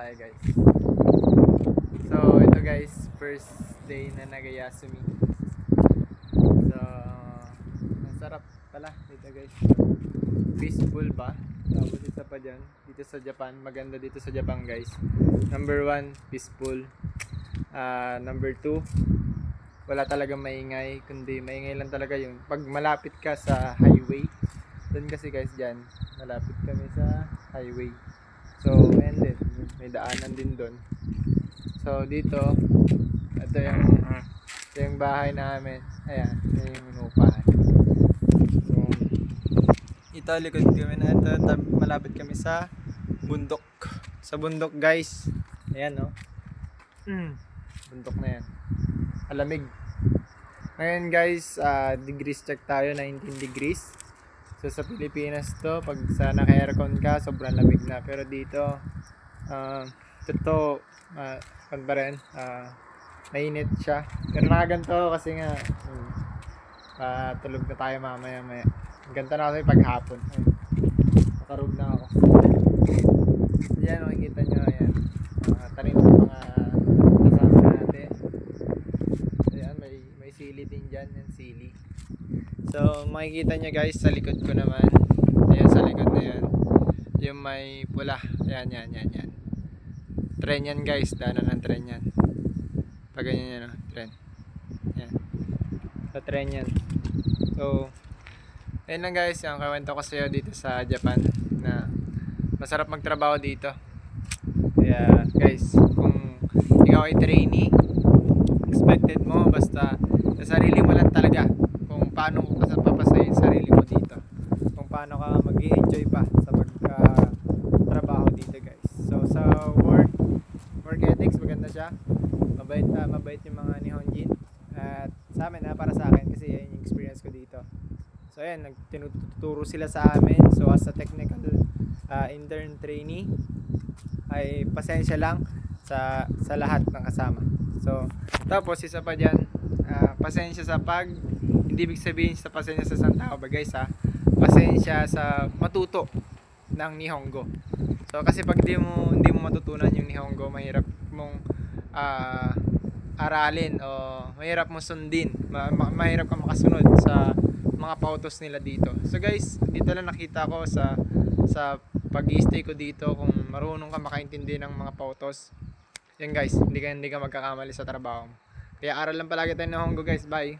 tayo guys. So ito guys, first day na nag-Yasumi. So ang sarap pala dito guys. Peaceful ba? Tapos isa pa dyan, dito sa Japan, maganda dito sa Japan guys. Number 1, peaceful. Number 2, wala talagang maingay, kundi maingay lang talaga yung pag malapit ka sa highway. Doon kasi guys dyan, malapit kami sa highway. So, and then, may daanan din doon. So, dito, ito yung bahay namin. Ayan, ito yung inuupahan. So, ito, likod kami na ito. Malapit kami sa bundok. Sa bundok guys. Ayan, no? Bundok na yan. Alamig. Ngayon guys, degrees check tayo, 19 degrees. So sa Pilipinas to, pag sa naka-aircon ka, sobrang lamig na. Pero dito, ito, kan pa rin, mainit siya. Pero nakaganto kasi nga, tulog na tayo mamaya. Ganto na kasi paghapon. Nakarug na ako. Yan, makikita nyo, ayan. Tanim ng mga kasama natin. Ayan, may sili din dyan, yung sili. So makikita nyo guys sa likod ko naman. Ayan sa likod na yan, yung may pula. Ayan. Tren yan guys, daanan ng tren yan. Pag ganyan yan, tren. Ayan. Sa tren yan. So ayun lang guys, yung kwento ko sa'yo dito sa Japan na masarap magtrabaho dito. Kaya guys, kung ikaw ay trainee, expected mo basta sa sarili mo lang talaga kung paano mo papasayin sarili mo dito, kung paano ka mag-i-enjoy pa sa pagtrabaho dito guys. So sa work ethics, maganda siya, mabait yung mga Nihonjin. At sa amin, para sa akin kasi yan yung experience ko dito. So ayan, tinuturo sila sa amin. So as a technical intern trainee, ay pasensya lang sa lahat ng kasama. So tapos isa pa dyan, pasensya sa hindi ibig sabihin sa pasensya sa isang tao ba guys, pasensya sa matuto ng Nihongo. So kasi pag hindi mo matutunan yung Nihongo, mahirap mong aralin o mahirap mong sundin, mahirap kang makasunod sa mga pautos nila dito. So guys, dito lang nakita ko sa pag-i-stay ko dito, kung marunong ka makaintindi ng mga pautos, yan guys, hindi ka magkakamali sa trabaho mo. Kaya aral lang palagi tayo ng Nihongo guys. Bye.